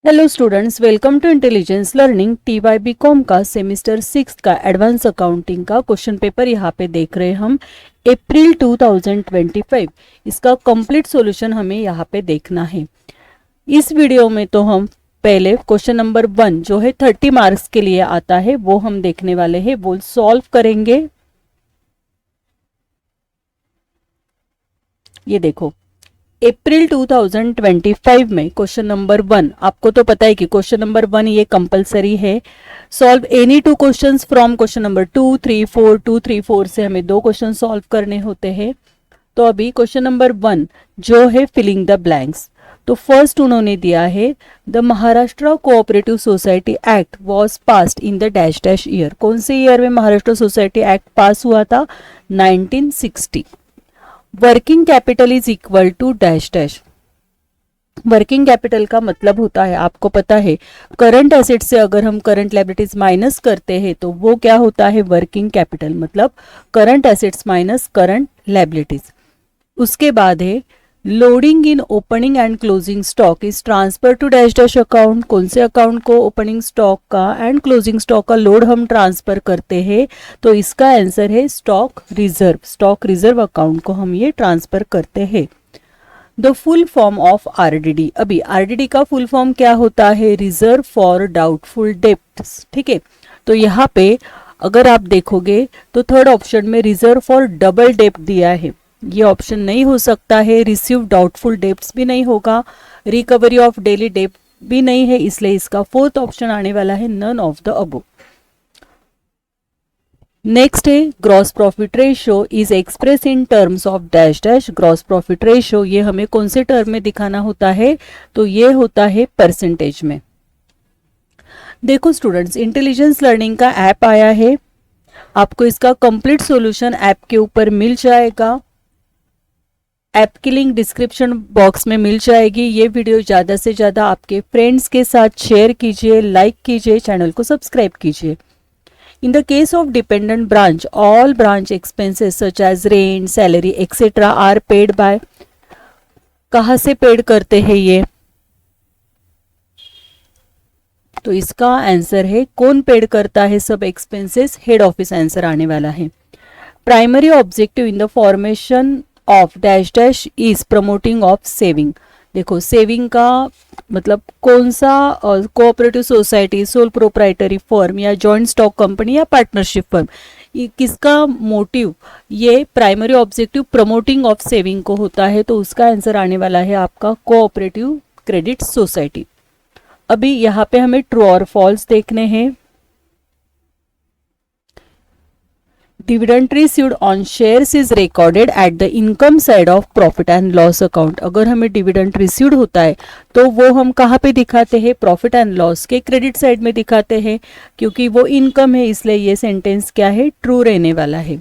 Hello students, welcome to intelligence learning TYB com का semester 6 का advance accounting का question paper यहाँ पे देख रहे हैं हम अप्रैल 2025। इसका कंप्लीट सॉल्यूशन हमें यहाँ पे देखना है। इस वीडियो में तो हम पहले क्वेश्चन नंबर 1 जो है 30 मार्क्स के लिए आता है वो हम देखने वाले हैं, वो सॉल्व करेंगे। ये देखो, अप्रैल 2025 में क्वेश्चन नंबर 1, आपको तो पता है कि क्वेश्चन नंबर 1 ये कंपलसरी है। Solve any 2 questions from question number 2, 3, 4, 2, 3, 4 से हमें 2 क्वेश्चन सॉल्व करने होते हैं। तो अभी क्वेश्चन नंबर 1 जो है फिलिंग द ब्लैंक्स, तो फर्स्ट उन्होंने दिया है the Maharashtra cooperative society act was passed in the dash dash year. कौन से ईयर में महाराष्ट्र सोसाइटी एक्ट पास हुआ था? 1960। Working capital is equal to dash dash. Working capital का मतलब होता है, आपको पता है, करंट एसेट से अगर हम करंट लायबिलिटीज माइनस करते हैं तो वो क्या होता है? वर्किंग कैपिटल, मतलब current assets minus current liabilities. उसके बाद है loading in opening and closing stock is transfer to dash dash account. कौन से अकाउंट को ओपनिंग स्टॉक का एंड क्लोजिंग स्टॉक का लोड हम ट्रांसफर करते हैं? तो इसका आंसर है stock reserve. Stock reserve account को हम ये ट्रांसफर करते हैं। The full form of RDD, अभी आरडीडी का फुल फॉर्म क्या होता है? Reserve for doubtful debts. ठीक है, तो यहाँ पे अगर आप देखोगे तो थर्ड ऑप्शन में रिजर्व फॉर डबल डेब्ट दिया है, ये ऑप्शन नहीं हो सकता है। रिसीव डाउटफुल डेब्ट्स भी नहीं होगा, रिकवरी ऑफ डेली डेब्ट भी नहीं है, इसलिए इसका फोर्थ ऑप्शन आने वाला है none of the above. Next है gross profit ratio is express in terms of dash dash. Gross profit ratio ये हमें कौन से टर्म में दिखाना होता है? तो ये होता है परसेंटेज में। देखो स्टूडेंट्स, इंटेलिजेंस लर्निंग का ऐप आया है, आपको इसका कंप्लीट सॉल्यूशन ऐप के ऊपर मिल जाएगा। ऐप की लिंक डिस्क्रिप्शन बॉक्स में मिल जाएगी। ये वीडियो ज़्यादा से ज़्यादा आपके फ्रेंड्स के साथ शेयर कीजिए, लाइक कीजिए, चैनल को सब्सक्राइब कीजिए। In the case of dependent branch, all branch expenses such as rent, salary etcetera are paid by. कहाँ से पेड करते हैं ये? तो इसका आंसर है कौन पेड करता है सब एक्सपेंसेस? हेड ऑफिस आंसर आने वाला है। Primary objective in the formation of dash dash is promoting of saving. देखो, सेविंग का मतलब कौन सा? Cooperative society, sole proprietary firm या जॉइंट स्टॉक कंपनी या पार्टनरशिप फर्म, किसका मोटिव? ये primary objective promoting of saving को होता है, तो उसका आंसर आने वाला है आपका कोऑपरेटिव क्रेडिट सोसाइटी। अभी यहाँ पे हमें ट्रू और फॉल्स देखने हैं। Dividend received on shares is recorded at the income side of profit and loss account. अगर हमें डिविडेंड रिसीव्ड होता है तो वो हम कहाँ पे दिखाते हैं? प्रॉफिट एंड लॉस के क्रेडिट साइड में दिखाते हैं, क्योंकि वो इनकम है, इसलिए ये सेंटेंस क्या है? ट्रू रहने वाला है।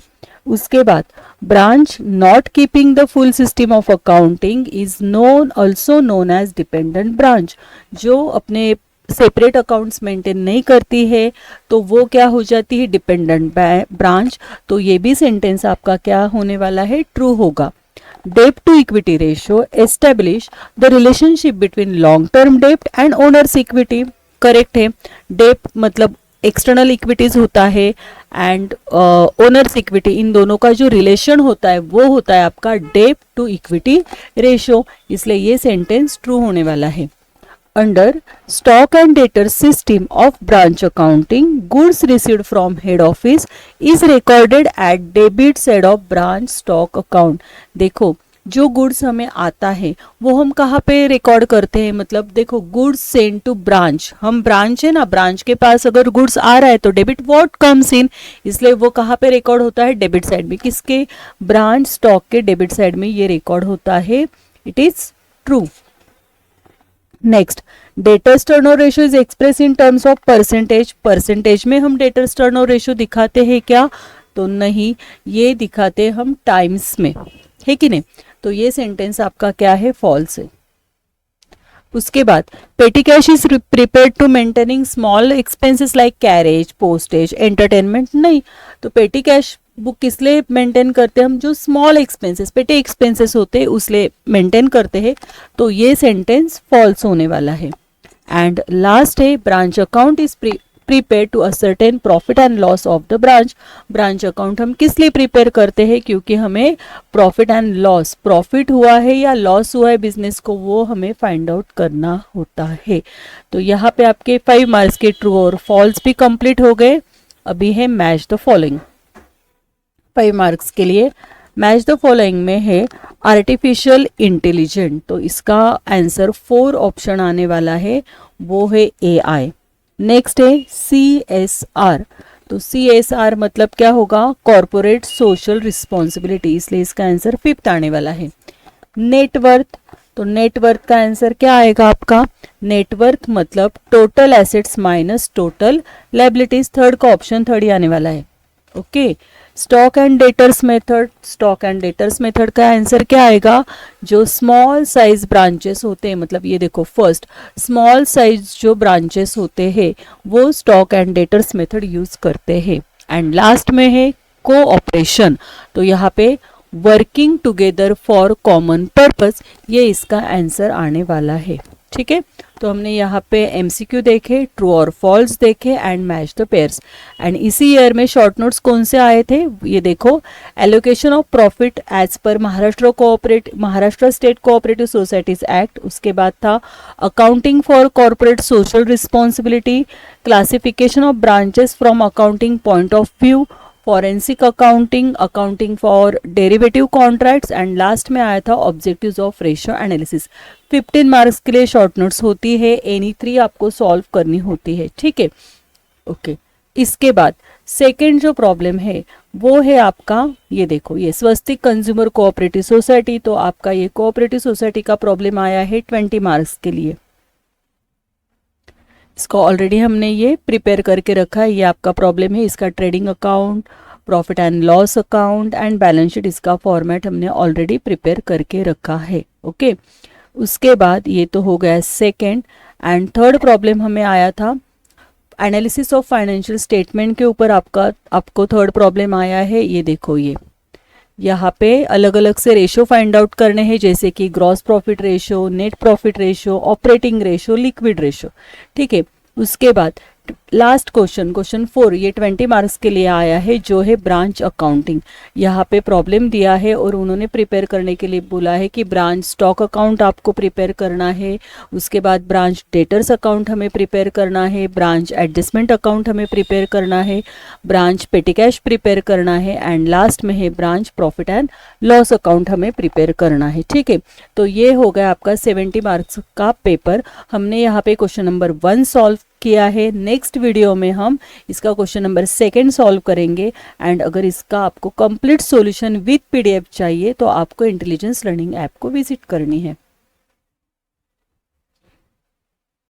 उसके बाद branch not keeping the full system of accounting is known also known age dependent branch. जो अपने सेपरेट अकाउंट्स मेंटेन नहीं करती है तो वो क्या हो जाती है? Dependent branch. तो ये भी सेंटेंस आपका क्या होने वाला है? ट्रू होगा। डेब्ट to equity ratio establish the relationship between long term डेब्ट एंड ओनर्स इक्विटी। करेक्ट है, डेब्ट मतलब एक्सटर्नल इक्विटीज होता है एंड ओनर्स इक्विटी, इन दोनों का जो रिलेशन होता है वो होता है आपका डेब्ट टू इक्विटी रेशियो, इसलिए ये सेंटेंस ट्रू होने वाला है। Under stock and debtor system of branch accounting, goods received from head office is recorded at debit side of branch stock account। देखो, जो गुड्स हमें आता है वो हम कहाँ पे रिकॉर्ड करते हैं? मतलब देखो, गुड्स सेंड टू ब्रांच, हम ब्रांच है ना, ब्रांच के पास अगर गुड्स आ रहा है तो डेबिट व्हाट कम्स इन, इसलिए वो कहाँ पे रिकॉर्ड होता है? डेबिट साइड में। किसके? ब्रांच स्टॉक के डेबिट साइड में ये रिकॉर्ड होता है। It is true. Next, debtors turnover ratio is express in terms of percentage. Percentage में हम डेटर्स टर्नओवर रेशियो दिखाते हैं क्या? तो नहीं, ये दिखाते हम टाइम्स में, है कि नहीं? तो ये सेंटेंस आपका क्या है? फॉल्स है। उसके बाद petty cash is prepared to maintaining small expenses like carriage, postage, entertainment. नहीं, तो पेटी कैश बुक किस लिए मेंटेन करते हैं? हम जो स्मॉल एक्सपेंसेस, पेटी एक्सपेंसेस होते हैं उसलिए मेंटेन करते हैं, तो ये सेंटेंस फॉल्स होने वाला है। एंड लास्ट है branch account is prepare to ascertain profit and loss of the branch. Branch account हम किस लिए प्रिपेयर करते हैं, क्योंकि हमें प्रॉफिट एंड लॉस, प्रॉफिट हुआ है या लॉस हुआ है बिजनेस को, वो हमें फाइंड आउट करना होता है। तो यहाँ पे आपके 5 मार्क्स के ट्रू और फॉल्स भी कंप्लीट हो गए। अभी है मैच द फॉलोइंग। 5 मार्क्स के लिए मैच द फॉलोइंग में है आर्टिफिशियल इंटेलिजेंट, तो इसका आंसर 4 ऑप्शन आने वाला है, वो है AI। नेक्स्ट है CSR, तो CSR मतलब क्या होगा, कॉर्पोरेट सोशल रिस्पॉन्सिबिलिटी, इसलिए इसका आंसर 5th आने वाला है। नेटवर्थ, तो नेटवर्थ का आंसर क्या आएगा आपका, नेटवर्थ मतलब total assets minus total liabilities, 3rd का ऑप्शन 3rd ही आने वाला है। Okay. Stock and debtors method, stock and debtors method का आंसर क्या आएगा, जो स्मॉल साइज ब्रांचेस होते हैं, मतलब ये देखो फर्स्ट स्मॉल साइज जो ब्रांचेस होते हैं वो stock and debtors method use करते हैं। एंड लास्ट में है कोऑपरेशन, तो यहाँ पे working together for common purpose, ये इसका आंसर आने वाला है। ठीक है, तो हमने यहाँ पे MCQ देखे, ट्रू और फॉल्स देखे and match the pairs. And इसी ईयर में शॉर्ट नोट्स कौन से आए थे, ये देखो, एलोकेशन ऑफ प्रॉफिट एज पर Maharashtra state cooperative societies act, उसके बाद था accounting for corporate social responsibility, classification of branches from accounting point of view, forensic accounting, accounting for derivative contracts and last में आया था objectives of ratio analysis. 15 marks के लिए short notes होती है, एनी 3 आपको सॉल्व करनी होती है। ठीक है, ओके। इसके बाद सेकंड जो प्रॉब्लम है वो है आपका, ये देखो, ये स्वस्तिक कंज्यूमर कोऑपरेटिव सोसाइटी, तो आपका ये कोऑपरेटिव सोसाइटी का प्रॉब्लम आया है 20 मार्क्स के लिए। इसको ऑलरेडी हमने ये प्रिपेयर करके रखा है, ये आपका प्रॉब्लम है। इसका trading account, profit and loss account and balance sheet, इसका फॉर्मेट हमने ऑलरेडी प्रिपेयर करके रखा है। ओके। उसके बाद ये तो हो गया सेकंड। एंड थर्ड प्रॉब्लम हमें आया था एनालिसिस ऑफ फाइनेंशियल स्टेटमेंट के ऊपर, आपको थर्ड प्रॉब्लम आया है। ये देखो, ये यहाँ पे अलग अलग से रेशो फाइंड आउट करने हैं, जैसे कि gross profit ratio, net profit ratio, operating ratio, liquid ratio. ठीक है, उसके बाद लास्ट क्वेश्चन 4, ये 20 मार्क्स के लिए आया है, जो है ब्रांच अकाउंटिंग। यहाँ पे प्रॉब्लम दिया है और उन्होंने प्रिपेयर करने के लिए बोला है कि ब्रांच स्टॉक अकाउंट आपको प्रिपेयर करना है, उसके बाद ब्रांच डेटर्स अकाउंट हमें प्रिपेयर करना है, ब्रांच एडजस्टमेंट अकाउंट हमें प्रिपेयर करना है, ब्रांच पेटी कैश प्रिपेयर करना है एंड लास्ट में है branch profit and loss account हमें प्रिपेयर करना है। ठीक है, तो ये हो गया आपका 70 मार्क्स का पेपर। हमने यहाँ पे क्वेश्चन नंबर 1 सॉल्व किया है। नेक्स्ट वीडियो में हम इसका क्वेश्चन नंबर 2 सॉल्व करेंगे। एंड अगर इसका आपको कंप्लीट सॉल्यूशन विद PDF चाहिए तो आपको इंटेलिजेंस लर्निंग ऐप को विजिट करनी है।